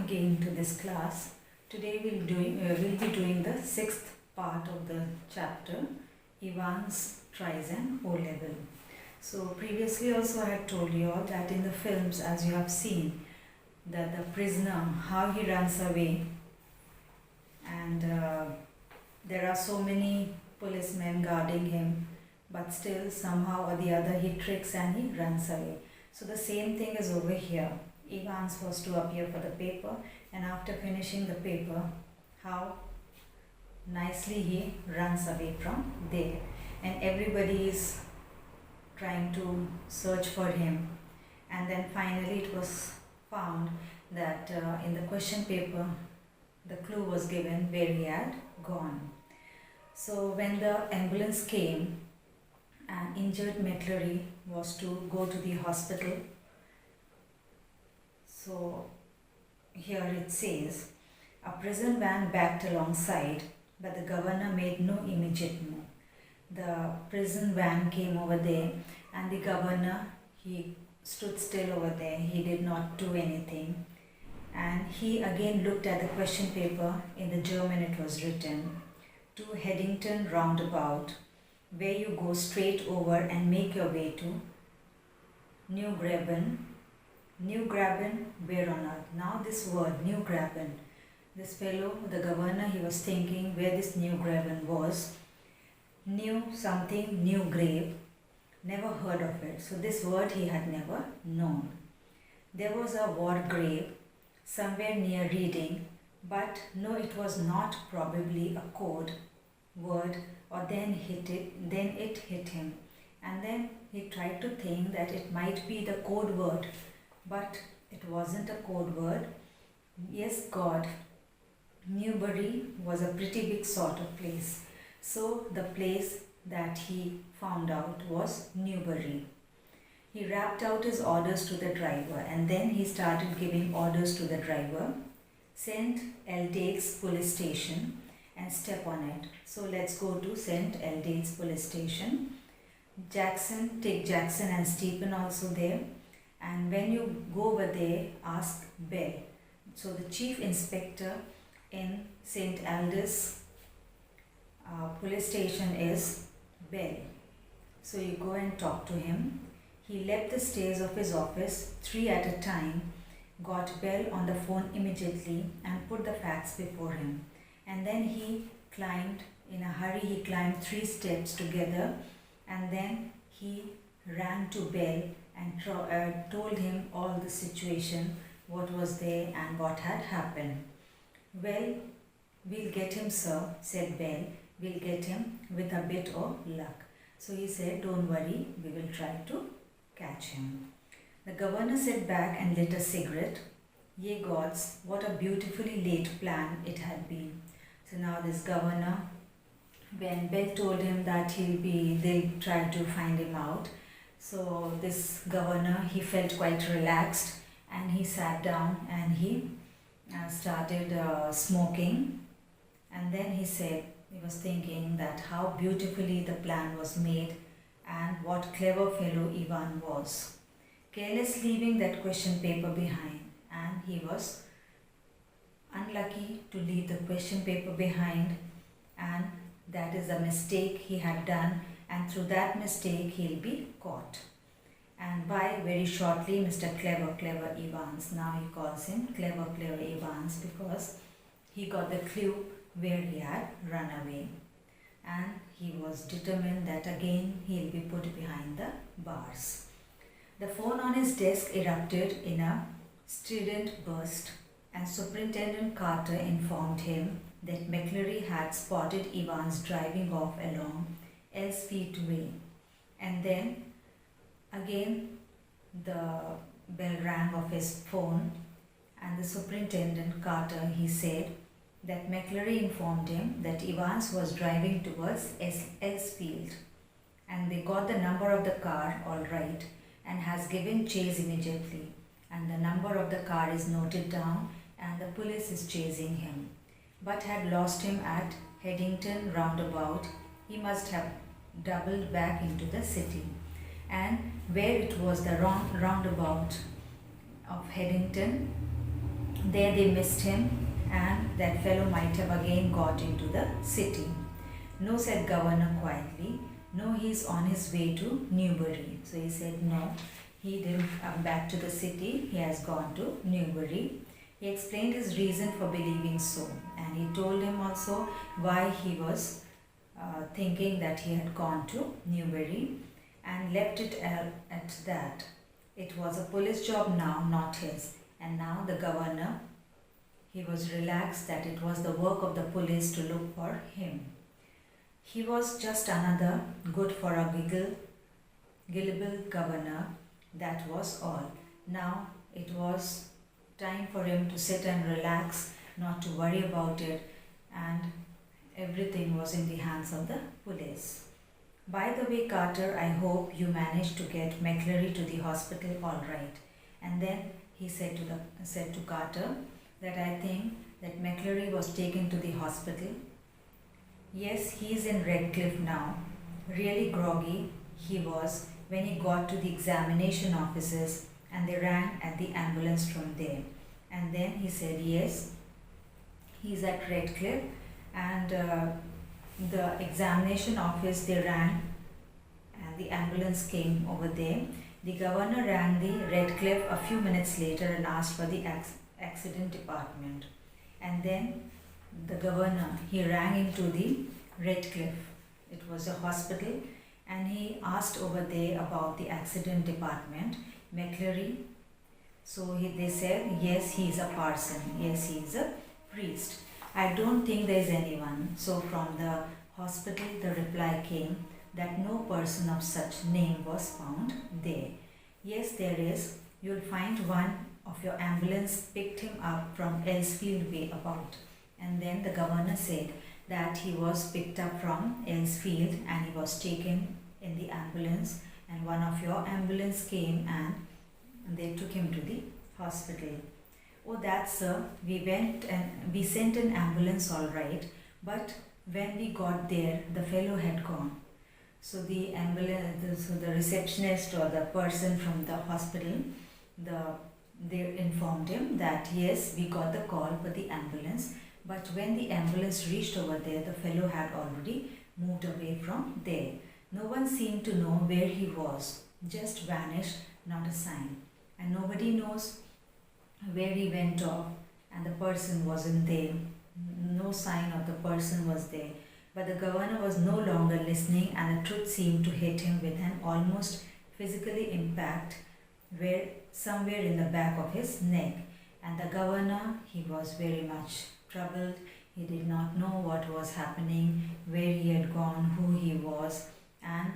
again to this class. Today we'll be doing the sixth part of the chapter, Ivan's tries an O level. So previously also I had told you all that in the films, as you have seen, that the prisoner, how he runs away, and there are so many policemen guarding him, but still somehow or the other he tricks and he runs away. So the same thing is over here. Evans was to appear for the paper, and after finishing the paper, how nicely he runs away from there, and everybody is trying to search for him. And then finally it was found that in the question paper the clue was given where he had gone. So when the ambulance came, an injured McClary was to go to the hospital. So here it says, a prison van backed alongside, but the governor made no immediate move. The prison van came over there, and the governor, he stood still over there. He did not do anything. And he again looked at the question paper. In the German it was written, to Headington roundabout, where you go straight over and make your way to New Graben. New Graben, where on earth? Now this word, New Graben, this fellow, the governor, he was thinking where this New Graben was. New something, new grave, never heard of it. So this word he had never known. There was a war grave somewhere near Reading, but no, it was not probably a code word, or then it hit him. And then he tried to think that it might be the code word, but it wasn't a code word. Yes, God, Newbury was a pretty big sort of place. So the place that he found out was Newbury. He rapped out his orders to the driver, and then he started giving orders to the driver. St. Aldate's police station and step on it. So let's go to St. Aldate's police station. Jackson, take Jackson and Stephen also there. And when you go over there, ask Bell. So the chief inspector in St. Aldate's police station is Bell. So you go and talk to him. He leapt the stairs of his office, 3 at a time, got Bell on the phone immediately and put the facts before him. And then he climbed, in a hurry he climbed 3 steps together, and then he ran to Bell and told him all the situation, what was there and what had happened. Well, we'll get him, sir, said Bell. We'll get him with a bit of luck. So he said, don't worry, we will try to catch him. The governor sat back and lit a cigarette. Ye gods, what a beautifully laid plan it had been. So now this governor, when Bell told him that they'll try to find him out. So this governor, he felt quite relaxed, and he sat down and he started smoking. And then he said, he was thinking that how beautifully the plan was made and what clever fellow Ivan was. Careless leaving that question paper behind, and he was unlucky to leave the question paper behind, and that is a mistake he had done, and through that mistake he'll be caught. And by very shortly, Mr. Clever Evans, now he calls him Clever Evans, because he got the clue where he had run away, and he was determined that again he'll be put behind the bars. The phone on his desk erupted in a strident burst, and Superintendent Carter informed him that McClary had spotted Evans driving off along Elsfleet Way. And then again the bell rang of his phone, and the Superintendent Carter, he said that McClary informed him that Evans was driving towards Elsfield, and they got the number of the car all right and has given chase immediately, and the number of the car is noted down, and the police is chasing him, but had lost him at Headington roundabout. He must have doubled back into the city, and where it was the roundabout of Headington, There they missed him, and that fellow might have again got into the city. No, said Governor quietly. No, he's on his way to Newbury. So he said no, he didn't come back to the city, he has gone to Newbury. He explained his reason for believing so, and he told him also why he was thinking that he had gone to Newbury, and left it at that. It was a police job now, not his, and now the governor, he was relaxed that it was the work of the police to look for him. He was just another good for a gullible governor, that was all. Now it was time for him to sit and relax, not to worry about it, and everything was in the hands of the police. By the way, Carter, I hope you managed to get McCleary to the hospital all right. And then he said to Carter that I think that McCleary was taken to the hospital. Yes, he is in Redcliffe now. Really groggy he was when he got to the examination offices, and they rang at the ambulance from there. And then he said yes, he's at Redcliffe, and the examination office, they rang and the ambulance came over there. The governor rang the Redcliffe a few minutes later and asked for the accident department. And then the governor, he rang into the Redcliffe. It was a hospital, and he asked over there about the accident department. McCleary. So they said, yes, he is a parson. Yes, he is a priest. I don't think there is anyone. So from the hospital, the reply came that no person of such name was found there. Yes, there is. You'll find one of your ambulance picked him up from Elsfield way about. And then the governor said that he was picked up from Elsfield and he was taken in the ambulance, and one of your ambulance came and they took him to the hospital. Oh, that's sir, we went and we sent an ambulance all right, but when we got there, the fellow had gone. So the ambulance, so the receptionist or the person from the hospital, they informed him that yes, we got the call for the ambulance, but when the ambulance reached over there, the fellow had already moved away from there. No one seemed to know where he was, just vanished, not a sign. And nobody knows where he went off, and the person wasn't there. No sign of the person was there. But the governor was no longer listening, and the truth seemed to hit him with an almost physically impact somewhere in the back of his neck. And the governor, he was very much troubled. He did not know what was happening, where he had gone, who he was, and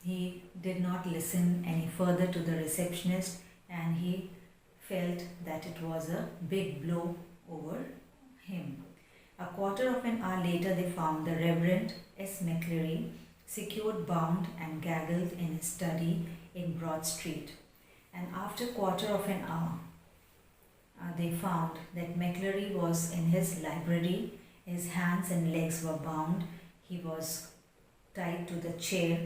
he did not listen any further to the receptionist, and he felt that it was a big blow over him. A quarter of an hour later, they found the Reverend S. McCleary secured, bound and gaggled in his study in Broad Street. And after a quarter of an hour, they found that McCleary was in his library. His hands and legs were bound. He was tied to the chair,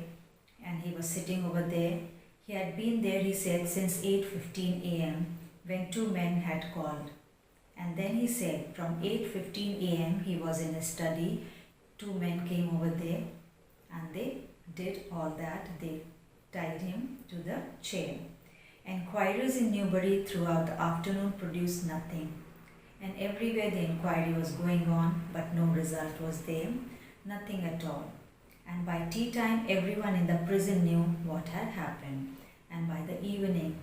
and he was sitting over there. He had been there, he said, since 8:15 a.m. when two men had called. And then he said from 8:15 a.m. he was in his study. Two men came over there and they did all that. They tied him to the chair. Enquiries in Newbury throughout the afternoon produced nothing. And everywhere the inquiry was going on, but no result was there. Nothing at all. And by tea time, everyone in the prison knew what had happened. And by the evening,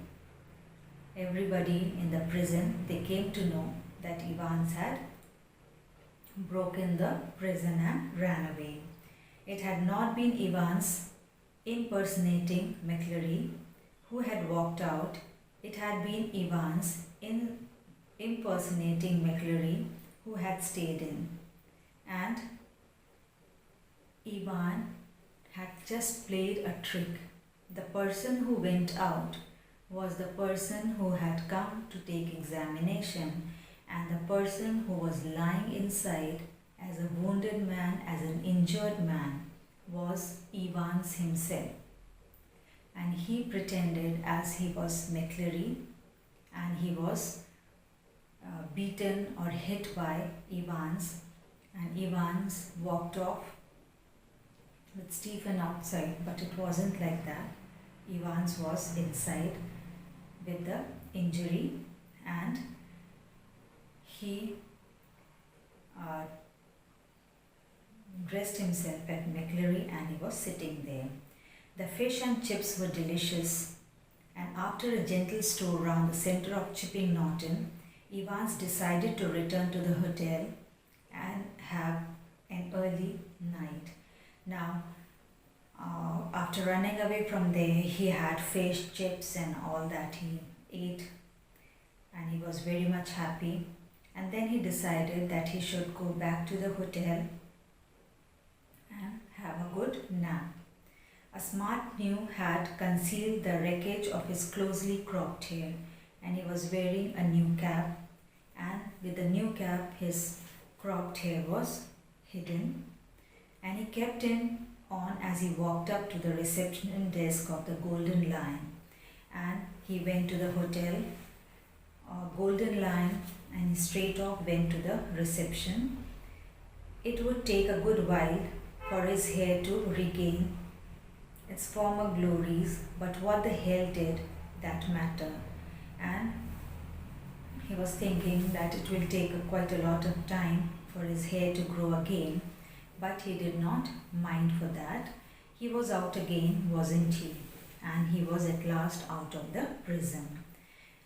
everybody in the prison, they came to know that Evans had broken the prison and ran away. It had not been Evans impersonating McCleary who had walked out. It had been Evans impersonating McCleary who had stayed in. And Evan had just played a trick. The person who went out was the person who had come to take examination, and the person who was lying inside as a wounded man, as an injured man, was Evans himself. And he pretended as he was McCleary, and he was beaten or hit by Evans, and Evans walked off with Stephen outside, but it wasn't like that. Evans was inside with the injury, and he dressed himself at McCleary and he was sitting there. The fish and chips were delicious, and after a gentle stroll round the centre of Chipping Norton, Evans decided to return to the hotel and have an early night. Now, after running away from there, he had fish, chips and all that he ate, and he was very much happy. And then he decided that he should go back to the hotel and have a good nap. A smart new hat concealed the wreckage of his closely cropped hair, and he was wearing a new cap, and with the new cap his cropped hair was hidden, and he kept it on as he walked up to the reception desk of the Golden Lion. And he went to the hotel Golden Lion, and he straight off went to the reception. It would take a good while for his hair to regain its former glories, but what the hell did that matter? And he was thinking that it will take quite a lot of time for his hair to grow again, but he did not mind for that. He was out again, wasn't he? And he was at last out of the prison.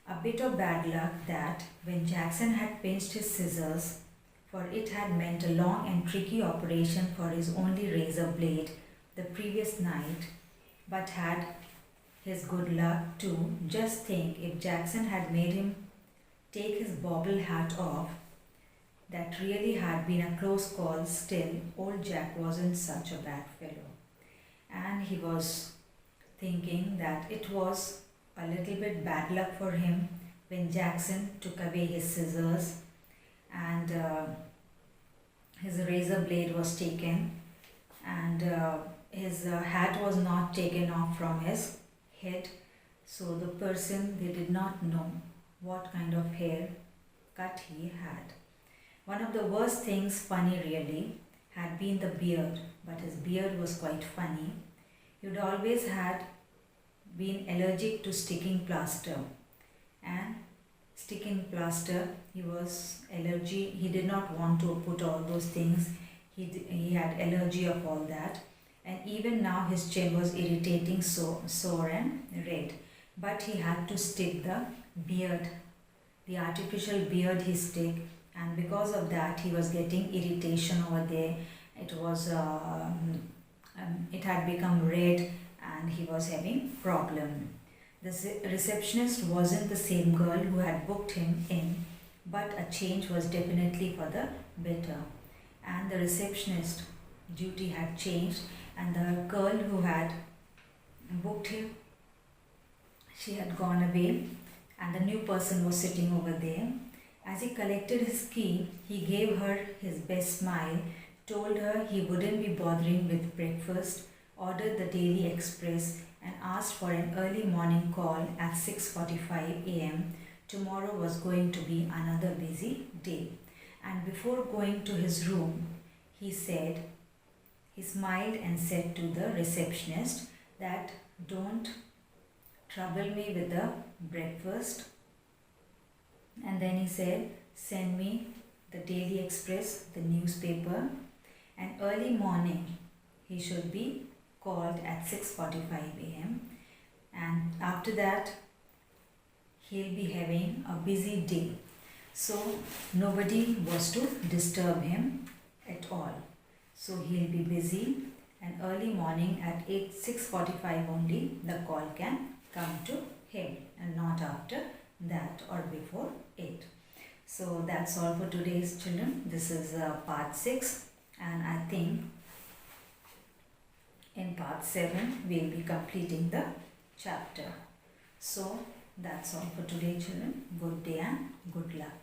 A bit of bad luck that when Jackson had pinched his scissors, for it had meant a long and tricky operation for his only razor blade the previous night, but had his good luck too. Just think, if Jackson had made him take his bobble hat off, that really had been a close call. Still, old Jack wasn't such a bad fellow. And he was thinking that it was a little bit bad luck for him when Jackson took away his scissors and his razor blade was taken, and his hat was not taken off from his head. So the person, they did not know what kind of hair cut he had. One of the worst things, funny really, had been the beard, but his beard was quite funny. He'd always had been allergic to sticking plaster, and sticking plaster, he did not want to put all those things. He had allergy of all that, and even now his chin was irritating, sore and red, but he had to stick the beard, the artificial beard he stick, and because of that he was getting irritation over there. It had become red and he was having problem. The receptionist wasn't the same girl who had booked him in, but a change was definitely for the better. And the receptionist duty had changed, and the girl who had booked him, she had gone away, and the new person was sitting over there. As he collected his key, he gave her his best smile, told her he wouldn't be bothering with breakfast, ordered the Daily Express, and asked for an early morning call at 6:45 a.m. Tomorrow was going to be another busy day. And before going to his room, he smiled and said to the receptionist that, "Don't trouble me with the breakfast." And then he said, "Send me the Daily Express, the newspaper, and early morning he should be called at 6:45 a.m. and after that he'll be having a busy day." So nobody was to disturb him at all. So he'll be busy, and early morning at 6:45 only the call can come to him, and not after that or before it. So that's all for today's children. This is part 6, and I think in part 7 we'll be completing the chapter. So that's all for today, children. Good day and good luck.